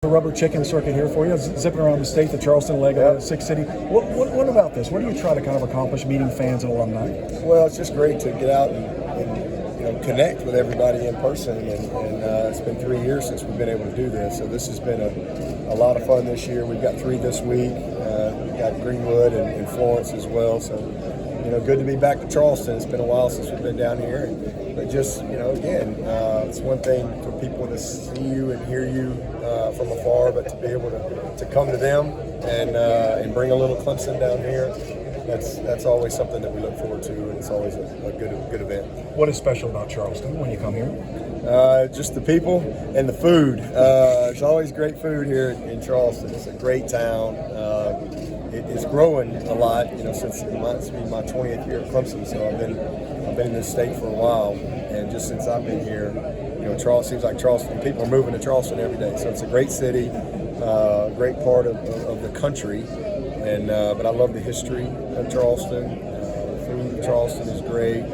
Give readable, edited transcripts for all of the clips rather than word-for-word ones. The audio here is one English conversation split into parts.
rubber chicken circuit here for you, zipping around the state, the Charleston leg of the Six City. What about this? What do you try to kind of accomplish meeting fans and alumni? Well, it's just great to get out and connect with everybody in person, and it's been 3 years since we've been able to do this. So this has been a lot of fun this year. We've got 3 this week. We've got Greenwood and Florence as well. So good to be back to Charleston. It's been a while since we've been down here, but just again, it's one thing for people to see you and hear you from afar, but to be able to come to them and bring a little Clemson down here. That's always something that we look forward to, and it's always a good event. What is special about Charleston when you come here? Just the people and the food. There's always great food here in Charleston. It's a great town. It's growing a lot, since it's been my 20th year at Clemson. So I've been in this state for a while, and just since I've been here, Charleston seems like Charleston. People are moving to Charleston every day. So it's a great city, great part of the country. But I love the history of Charleston. The food in Charleston is great.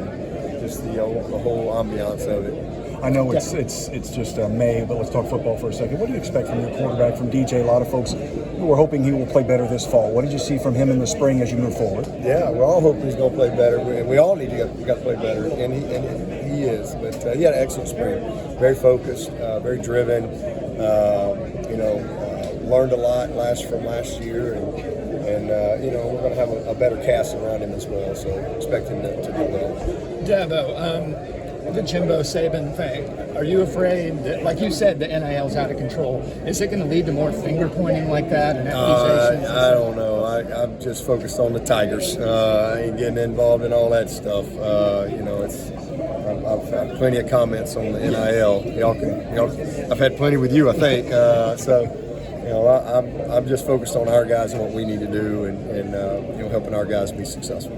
Just the whole ambiance of it. I know it's just May, but let's talk football for a second. What do you expect from your quarterback, from DJ? A lot of folks who are hoping he will play better this fall. What did you see from him in the spring as you move forward? Yeah, we're all hoping he's going to play better. We all need to play better, and he is. But he had an excellent spring. Very focused, very driven. Learned a lot from last year, and we're going to have a better cast around him as well. So expect him to do well. Dabo, the Jimbo Saban thing. Are you afraid that, like you said, the NIL's out of control? Is it going to lead to more finger pointing like that and accusations? I don't know. I'm just focused on the Tigers. I ain't getting involved in all that stuff. I've had plenty of comments on the NIL. I've had plenty with you, I think. I'm just focused on our guys and what we need to do, and helping our guys be successful.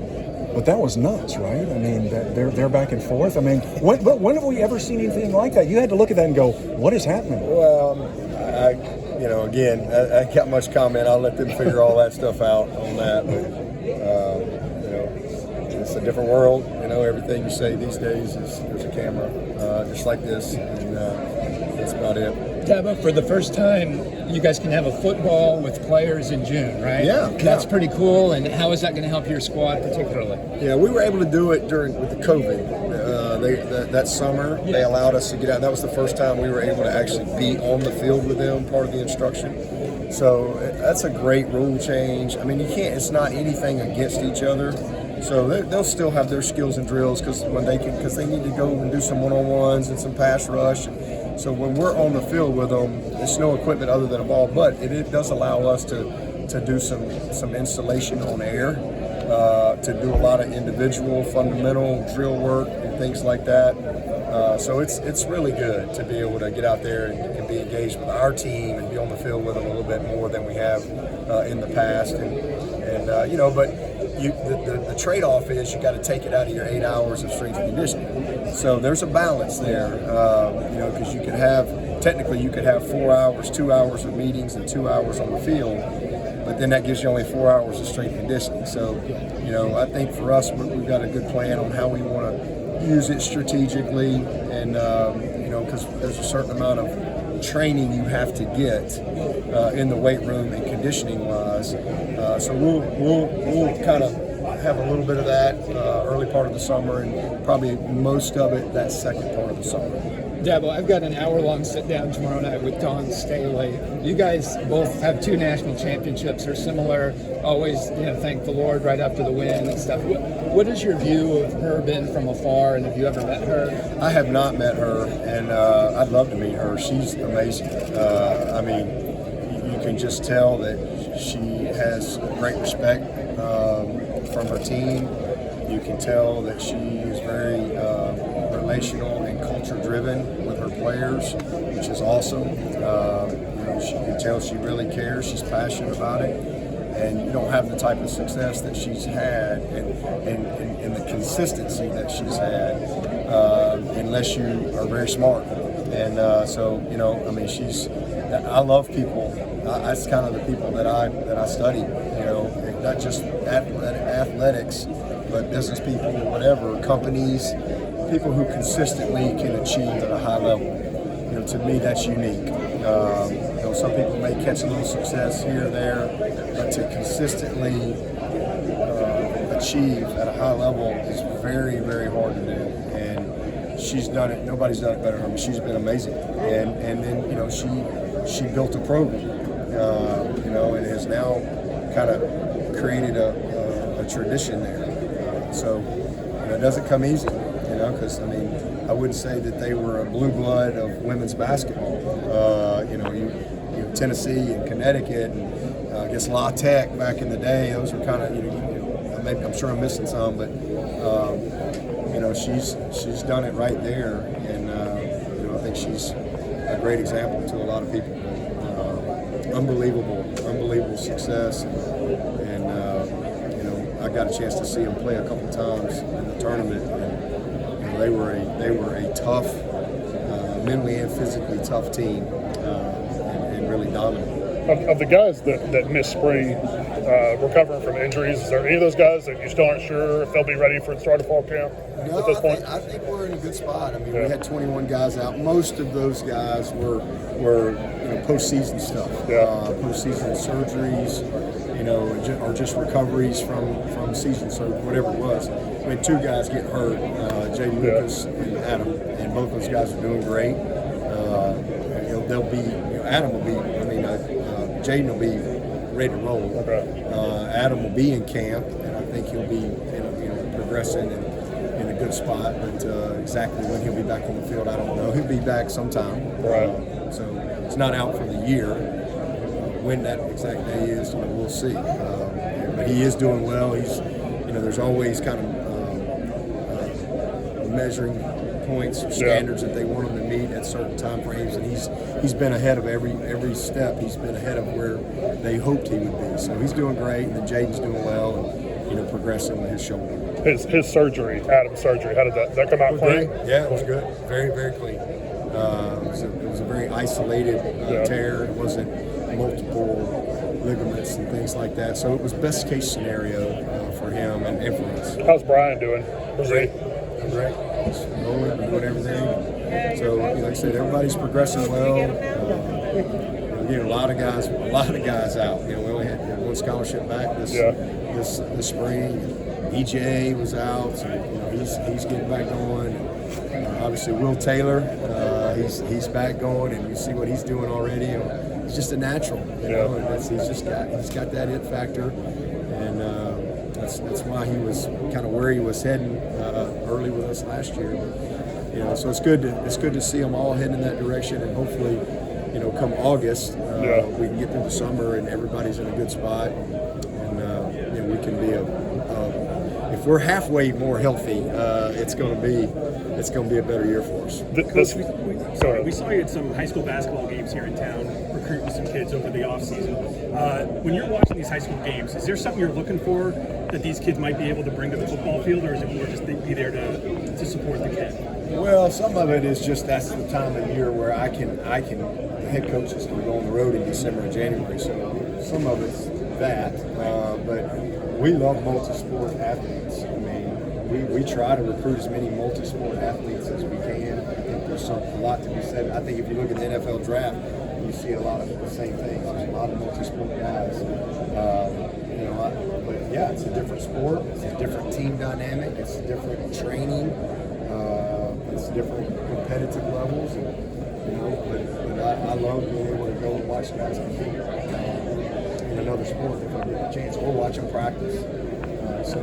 But that was nuts, right? I mean, they're back and forth. I mean, when have we ever seen anything like that? You had to look at that and go, what is happening? Well, I ain't got much comment. I'll let them figure all that stuff out on that. But, it's a different world. Everything you say these days there's a camera, just like this, and that's about it. Dabo, for the first time, you guys can have a football with players in June, right? Yeah. That's pretty cool. And how is that going to help your squad particularly? Yeah, we were able to do it with the COVID. That summer, they allowed us to get out. That was the first time we were able to actually be on the field with them, part of the instruction. So that's a great rule change. I mean, you can't. It's not anything against each other. So they'll still have their skills and drills because they need to go and do some one-on-ones and some pass rush. So when we're on the field with them, there's no equipment other than a ball, but it does allow us to do some installation on air, to do a lot of individual fundamental drill work and things like that. So it's really good to be able to get out there and be engaged with our team and be on the field with them a little bit more than we have in the past. The trade-off is you got to take it out of your 8 hours of strength and conditioning. So there's a balance there, because you could have 4 hours, 2 hours of meetings and 2 hours on the field, but then that gives you only 4 hours of strength and conditioning. So, I think for us, we've got a good plan on how we want to use it strategically, and because there's a certain amount of training you have to get in the weight room and conditioning wise. So we'll kind of have a little bit of that early part of the summer, and probably most of it that second part of the summer. Dabo, I've got an hour-long sit-down tomorrow night with Don Staley. You guys both have 2 national championships, are similar, always thank the Lord right after the win and stuff. What is your view of her been from afar, and have you ever met her? I have not met her, and I'd love to meet her. She's amazing. You can just tell that she has great respect from her team. You can tell that she is very relational and culture-driven with her players, which is awesome. She can tell she really cares. She's passionate about it, and you don't have the type of success that she's had and the consistency that she's had unless you are very smart. And she's. I love people. That's kind of the people that I study. Not just athletics, but business people, whatever, companies, people who consistently can achieve at a high level. To me, that's unique. some people may catch a little success here or there, but to consistently achieve at a high level is very, very hard to do. And she's done it. Nobody's done it better than her. She's been amazing. And then, you know, she built a program, you know, and has now kind of created a tradition there. So, you know, it doesn't come easy, you know, because, I mean, I wouldn't say that they were a blue blood of women's basketball. You know, Tennessee and Connecticut and I guess La Tech back in the day, those were kind of, you know, maybe, I'm sure I'm missing some, but, you know, she's done it right there. And, you know, I think she's a great example to a lot of people. Unbelievable success. And you know, I got a chance to see them play a couple times in the tournament. And, you know, they were a tough, mentally and physically tough team, and really dominant. Of the guys that missed spring, recovering from injuries, is there any of those guys that you still aren't sure if they'll be ready for the start of fall camp at this point? I think we're in a good spot. I mean, we had 21 guys out. Most of those guys were you know, postseason stuff, postseason surgeries, you know, or just recoveries from season surgery, whatever it was. We had 2 guys get hurt, Jay Lucas and Adam, and both those guys are doing great. You know, they'll be, you know, Adam will be, I mean, Jaden will be ready to roll. Okay. Adam will be in camp, and I think he'll be, you know, progressing and in a good spot. But exactly when he'll be back on the field, I don't know. He'll be back sometime. Right. So it's not out for the year. When that exact day is, you know, we'll see. But he is doing well. He's, you know, there's always kind of measuring points or standards that they want him to meet at certain time frames, and he's been ahead of every step. He's been ahead of where they hoped he would be. So he's doing great, and then Jaden's doing well, and, you know, progressing with his shoulder. His surgery, Adam's surgery, how did that come out clean? Yeah, it was good. Very, very clean. It was a very isolated tear. It wasn't multiple ligaments and things like that. So it was best case scenario for him and for us. How's Brian doing? Great. He's rolling, doing everything. So, like I said, everybody's progressing well. We're getting a lot of guys out. You know, we only had 1 scholarship back this spring. EJ was out, so, you know, he's getting back going. Obviously, Will Taylor, he's back going, and you see what he's doing already. He's just a natural, you know. And he's got that it factor, and that's why he was kind of where he was heading early with us last year. But, you know, so it's good to see them all heading in that direction, and hopefully, you know, come August, we can get through the summer and everybody's in a good spot, and you know, we can be if we're halfway more healthy, it's going to be a better year for us. Coach, we saw you at some high school basketball games here in town, recruiting some kids over the off season. When you're watching these high school games, is there something you're looking for that these kids might be able to bring to the football field, or is it more just they be there to support the kid? Well, some of it is just that's the time of year where the head coaches can go on the road in December and January. So some of it's that, but we love multi-sport athletes. I mean, we try to recruit as many multi-sport athletes as we can. I think there's a lot to be said. I think if you look at the NFL draft, you see a lot of the same things. There's a lot of multi-sport guys. You know, but yeah, it's a different sport. It's a different team dynamic. It's different training. It's different competitive levels. And, you know, but I love being able to go and watch guys compete in another sport if I get a chance, or watch them practice. So,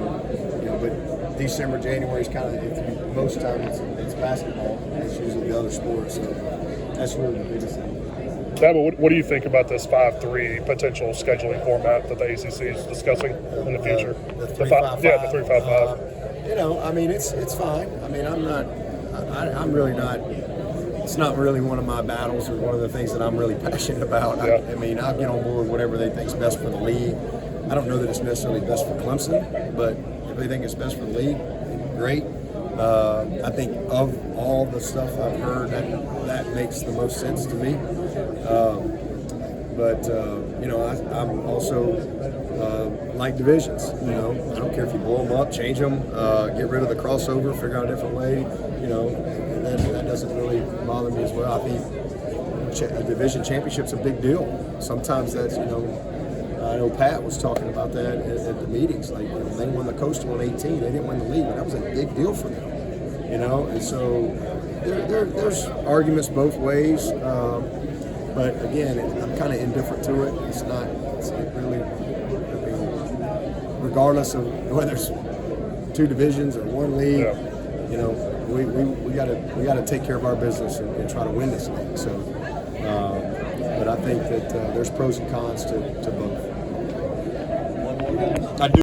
you know, but December, January is kind of, most times it's basketball. It's usually the other sports. So that's really the biggest thing. Dabo, what do you think about this 5-3 potential scheduling format that the ACC is discussing in the future? The 3-5-5. Yeah, the 3-5-5. You know, I mean, it's fine. I mean, I'm really not. It's not really one of my battles or one of the things that I'm really passionate about. I mean, I'll get on board whatever they think is best for the league. I don't know that it's necessarily best for Clemson, but if they think it's best for the league, great. I think of all the stuff I've heard, that makes the most sense to me. But you know, I'm also like divisions. You know, I don't care if you blow them up, change them, get rid of the crossover, figure out a different way. You know, that doesn't really bother me as well. I think a division championship's a big deal. Sometimes that's, you know, I know Pat was talking about that at the meetings. Like, you know, they won the Coastal in 18. They didn't win the league, but that was a big deal for them. You know, and so there's arguments both ways. But again, I'm kind of indifferent to it. It's really, I mean, regardless of whether it's 2 divisions or 1 league, you know, we gotta take care of our business and try to win this league. So, but I think that there's pros and cons to both. I do.